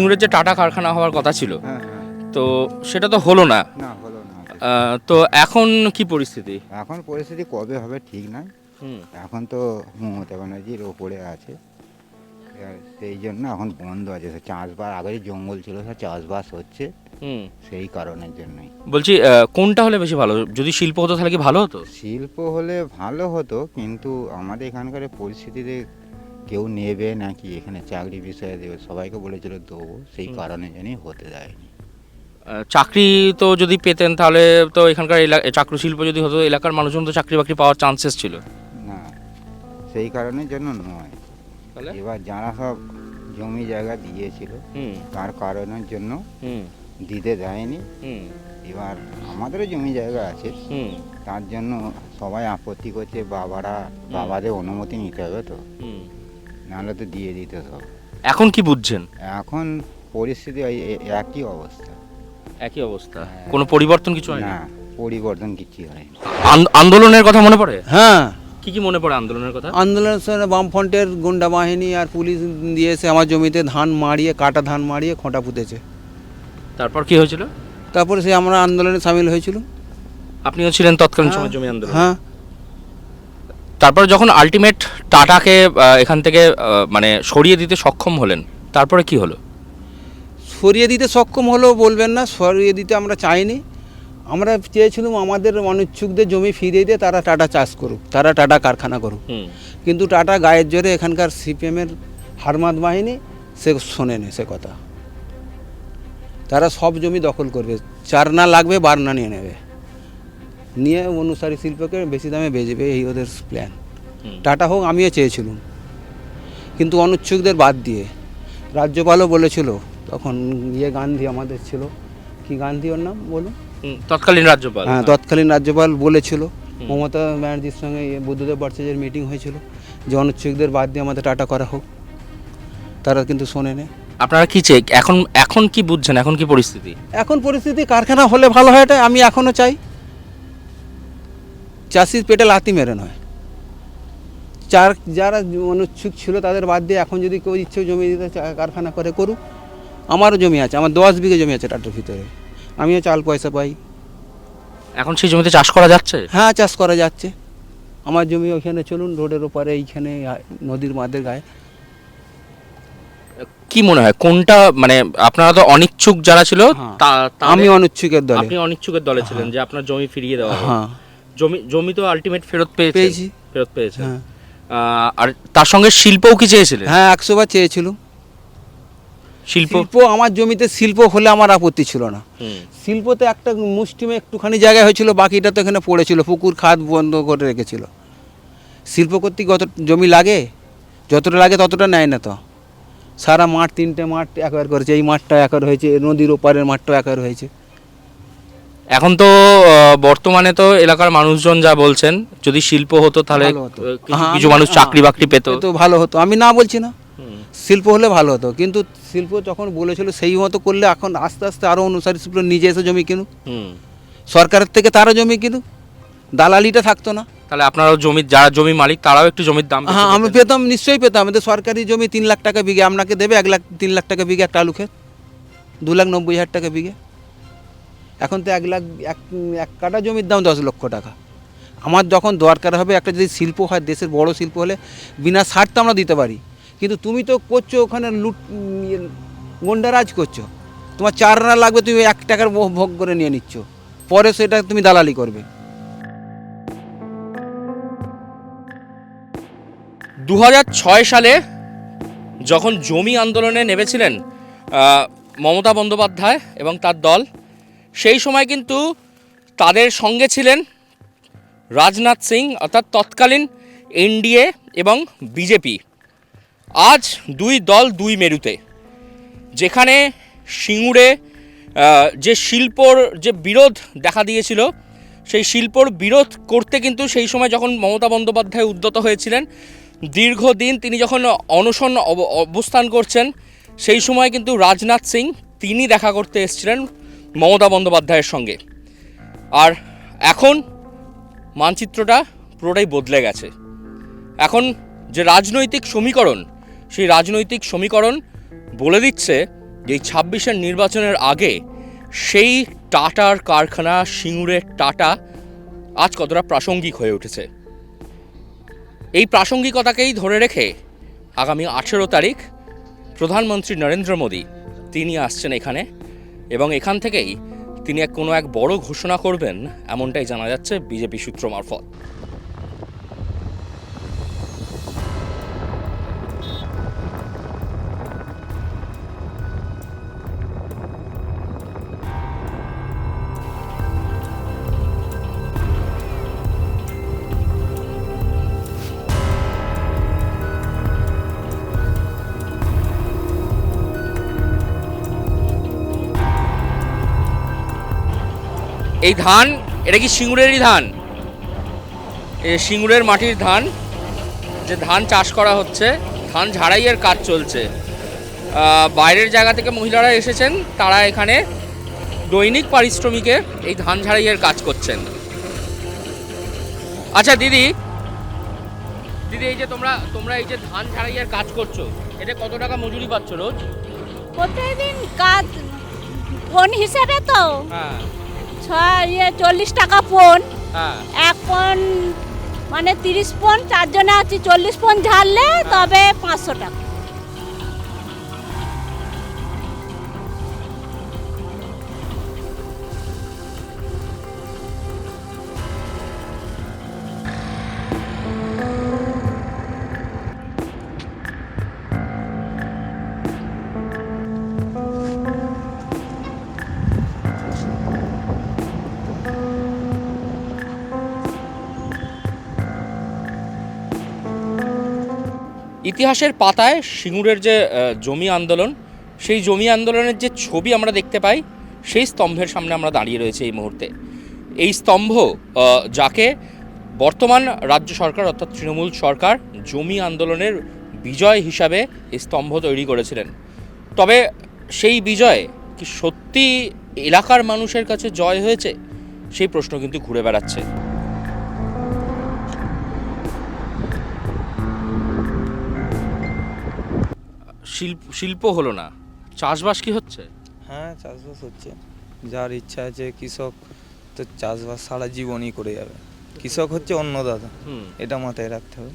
সিঙ্গুরের যে টাটা কারখানা হওয়ার কথা ছিল, হ্যাঁ হ্যাঁ, তো সেটা তো হলো না। না হলো না। তো এখন কি পরিস্থিতি? এখন পরিস্থিতি কবে হবে ঠিক নাই। হুম এখন তো মমতা ব্যানার্জির ওপরে আছে, এবার সেই জন্য এখন বন্ধ আছে। সে চাষবাস, আগে যে জঙ্গল ছিল সে চাষবাস হচ্ছে, হুম। সেই কারণের জন্যই। বলছি কোনটা হলে বেশি ভালো? যদি শিল্প হতো তাহলে কি ভালো হতো? শিল্প হলে ভালো হতো, কিন্তু আমাদের এখানকার পরিস্থিতিতে কেউ নেবে নাকি, এখানে চাকরি বিষয়ে দেবে, সবাইকে বলেছিল দেবো, সেই কারণের জন্যই হতে দেয়নি। চাকরি তো যদি পেতেন তাহলে তো এখানকার চাকরি শিল্প যদি হতো, এলাকার মানুষজন তো চাকরি বাকরি পাওয়ার চান্সেস ছিল। না, সেই কারণের জন্য নয়। তাহলে এবার যারা সব জমি জায়গা দিয়েছিল হুম তার কারণের জন্য হুম দিতে দেয়নি। হুম এবার আমাদেরও জমি জায়গা আছে, হুম তার জন্য সবাই আপত্তি করছে। বাবাদের অনুমতি নিতে হবে তো, হুম। নাহলে তো দিয়ে দিতে সব। এখন কি বুঝছেন? এখন পরিস্থিতি ওই একই অবস্থা। একই অবস্থা, কোনো পরিবর্তন কিছু হয় না? না, পরিবর্তন কিছু হয়নি। আন্দোলনের কথা মনে পড়ে? হ্যাঁ, কি কি মনে পড়ে আন্দোলনের কথা? আন্দোলনের সময় বামফ্রন্টের গুন্ডা বাহিনী আর পুলিশ দিয়ে এসে আমার জমিতে ধান মারিয়ে, কাটা ধান মারিয়ে খোঁটা পুঁতেছে। তারপর কি হয়েছিল? তারপরে সে আমরা আন্দোলনে সামিল হয়েছিল। আপনিও ছিলেন তৎকালীন হ্যাঁ, সময় জমি আন্দোলন? হ্যাঁ, তারপর যখন আলটিমেট টাটাকে এখান থেকে মানে সরিয়ে দিতে সক্ষম হলেন, তারপরে কি হলো? সরিয়ে দিতে সক্ষম হলেও বলবেন না, সরিয়ে দিতে আমরা চাইনি। আমরা চেয়েছিলাম আমাদের অনিচ্ছুকদের জমি ফিরিয়ে দিয়ে তারা টাটা চাষ করুক, তারা টাটা কারখানা করুক। হুম কিন্তু টাটা গায়ের জোরে এখানকার সিপিএমের হারমাদ বাহিনী সে শোনেনি সে কথা। তারা সব জমি দখল করবে, চার না লাগবে বার না নিয়ে নেবে, নিয়ে অনুসারী শিল্পকে বেশি দামে বেচবে, এই ওদের প্ল্যান। হুম। টাটা হোক আমিও চেয়েছিলাম, কিন্তু অনুচ্ছুকদের বাদ দিয়ে। রাজ্যপালও বলেছিল তখন, গান্ধী আমাদের ছিল, কি গান্ধী ওর নাম বলুন? তৎকালীন রাজ্যপাল। হ্যাঁ, তৎকালীন রাজ্যপাল বলেছিল, মমতা ব্যানার্জির সঙ্গে বুদ্ধদেব ভট্টাচার্যের মিটিং হয়েছিল যে অনুচ্ছেদদের বাদ দিয়ে আমাদের টাটা করা হোক। তারা কিন্তু শোনেনি। আপনারা কি চেক এখন এখন কি বুঝছেন, এখন কি পরিস্থিতি? এখন পরিস্থিতি কারখানা হলে ভালো হয়, এটা আমি এখনও চাই। চাষির পেটে লাথি মেরে নয়, যারা অনুচ্ছুক ছিল তাদের বাদ দিয়ে এখন যদি কেউ ইচ্ছে জমি দিতে কারখানা করে করুক। আমারও জমি আছে, আমার 10 বিঘে জমি আছে টাটার ভিতরে, আমিও চাল পয়সা পাই। এখন সেই জমিতে চাষ করা যাচ্ছে? হ্যাঁ, চাষ করা যাচ্ছে। আমার জমি ওইখানে চলুন, রোডের ওপারে, এইখানে নদীর মাঝের গায়ে। কি মনে হয় কোনটা, মানে আপনারা তো অনিচ্ছুক যারা ছিল, হ্যাঁ, তাদের- আমি অনিচ্ছুকের দলে। আপনি অনিচ্ছুকের দলে ছিলেন যে আপনার জমি ফিরিয়ে দেওয়া হোক। হ্যাঁ, জমি তো আলটিমেট ফেরত পেয়েছি। ফেরত পেয়েছেন। হ্যাঁ, আর তার সঙ্গে শিল্পও কি চেয়েছিলেন? হ্যাঁ, 100 বার চেয়েছিল। শিল্প শিল্প, আমার জমিতে শিল্প হলে আমার আপত্তি ছিল না। হুম শিল্পতে একটা মুষ্টিমে একটুখানি জায়গায় হয়েছিল, বাকিটা তো এখানে পড়েছিল, পুকুর খাত বন্ধ করে রেখেছিল। শিল্প করতে কত জমি লাগে, যতটা লাগে ততটা নেয় না তো। সারা মাঠ, 3টে মাঠ একবার করেছে, এই মাঠটা একবার হয়েছে, নদীর ওপারের মাঠটাও একবার হয়েছে। এখন তো বর্তমানে তো এলাকার মানুষজন যা বলছেন, যদি শিল্প হতো তাহলে ভালো হতো। কিছু কিছু মানুষ চাকরি বাকরি পেত। তো ভালো হতো, আমি না বলছি না, হুম। শিল্প হলে ভালো হতো, কিন্তু শিল্প যখন বলেছিল সেই মতো করলে এখন আস্তে আস্তে আরও অনুসারী শিল্প নিজে এসে জমি কিনুক, হুম। সরকারের থেকে তারও জমি কিনুক, দালালিটা থাকতো না। তাহলে আপনারাও যারা জমি মালিক তারাও একটু জমির দাম বেশি হ্যাঁ, আমি পেতেন। পেতাম, নিশ্চয়ই পেতাম। আমাদের সরকারি জমি 3 লাখ টাকা বিঘে, আপনাকে দেবে 3 লাখ টাকা বিঘে একটা আলু ক্ষেত, 2,90,000 টাকা বিঘে। এখন তো 1 কাঠা জমির দাম 10 লক্ষ টাকা। আমার যখন দরকার হবে, একটা যদি শিল্প হয়, দেশের বড় শিল্প হলে বিনা ছাড় তো আমরা দিতে পারি। কিন্তু তুমি তো করছো ওখানে গন্ডারাজ করছো, তোমার 4 আনা লাগবে, তুমি 1 টাকার ভোগ করে নিয়ে নিচ্ছ, পরে সেটা তুমি দালালি করবে। 2006 সালে যখন জমি আন্দোলনে নেমেছিলেন মমতা বন্দ্যোপাধ্যায় এবং তার দল, সেই সময় কিন্তু তাদের সঙ্গে ছিলেন রাজনাথ সিং, অর্থাৎ তৎকালীন এনডিএ এবং বিজেপি। আজ দুই দল দুই মেরুতে, যেখানে সিঙ্গুরে যে শিল্পর যে বিরোধ দেখা দিয়েছিল, সেই শিল্পর বিরোধ করতে কিন্তু সেই সময় যখন মমতা বন্দ্যোপাধ্যায় উদ্যত হয়েছিলেন, দীর্ঘদিন তিনি যখন অনশন অবস্থান করছেন, সেই সময় কিন্তু রাজনাথ সিং তিনি দেখা করতে এসেছিলেন মমতা বন্দ্যোপাধ্যায়ের সঙ্গে। আর এখন মানচিত্রটা পুরোটাই বদলে গেছে। এখন যে রাজনৈতিক সমীকরণ, সেই রাজনৈতিক সমীকরণ বলে দিচ্ছে এই 26-এর নির্বাচনের আগে সেই টাটার কারখানা সিঙ্গুরের টাটা আজ কতটা প্রাসঙ্গিক হয়ে উঠেছে। এই প্রাসঙ্গিকতাকেই ধরে রেখে আগামী 18 তারিখ প্রধানমন্ত্রী নরেন্দ্র মোদী তিনি আসছেন এখানে, এবং এখান থেকেই তিনি কোনো এক বড় ঘোষণা করবেন এমনটাই জানা যাচ্ছে বিজেপি সূত্র মারফত। এই ধান, এটা কি সিঙ্গুরেরই ধান? এই সিঙ্গুরের মাটির ধান, যে ধান চাষ করা হচ্ছে, ধান ঝাড়াইয়ের কাজ চলছে। বাইরের জায়গা থেকে মহিলারা এসেছেন, তারা এখানে দৈনিক পারিশ্রমিকে এই ধান ঝাড়াইয়ের কাজ করছেন। আচ্ছা দিদি, এই যে তোমরা এই যে ধান ঝাড়াইয়ের কাজ করছো, এতে কত টাকা মজুরি পাচ্ছ রোজ? প্রতিদিন কাজ ফোন হিসেবে তো হ্যাঁ 40 টাকা ফোন, হ্যাঁ। এক ফোন মানে 30 ফোন, 4 জনে আছি, 40 ফোন ঝাড়লে তবে 500 টাকা। ইতিহাসের পাতায় সিঙ্গুরের যে জমি আন্দোলন, সেই জমি আন্দোলনের যে ছবি আমরা দেখতে পাই, সেই স্তম্ভের সামনে আমরা দাঁড়িয়ে রয়েছে এই মুহূর্তে। এই স্তম্ভ, যাকে বর্তমান রাজ্য সরকার অর্থাৎ তৃণমূল সরকার জমি আন্দোলনের বিজয় হিসাবে এই স্তম্ভ তৈরি করেছিলেন। তবে সেই বিজয় কি সত্যি এলাকার মানুষের কাছে জয় হয়েছে, সেই প্রশ্ন কিন্তু ঘুরে বেড়াচ্ছে। শিল্প হলো না, চাষবাস কি হচ্ছে? হ্যাঁ, চাষবাস হচ্ছে। যার ইচ্ছা আছে কৃষক তো চাষবাস সারা জীবনই করে যাবে। কৃষক হচ্ছে অন্নদাতা, এটা মাথায় রাখতে হবে।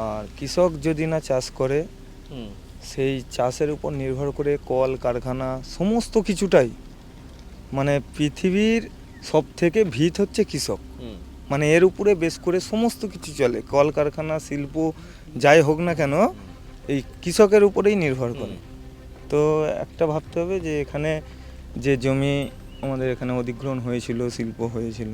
আর কৃষক যদি না চাষ করে, সেই চাষের উপর নির্ভর করে কল কারখানা সমস্ত কিছুটাই, মানে পৃথিবীর সব থেকে ভিত হচ্ছে কৃষক। মানে এর উপরে বেশ করে সমস্ত কিছু চলে, কল কারখানা শিল্প যাই হোক না কেন এই কৃষকের উপরেই নির্ভর করে। তো একটা ভাবতে হবে যে এখানে যে জমি আমাদের এখানে অধিগ্রহণ হয়েছিল, শিল্প হয়েছিল,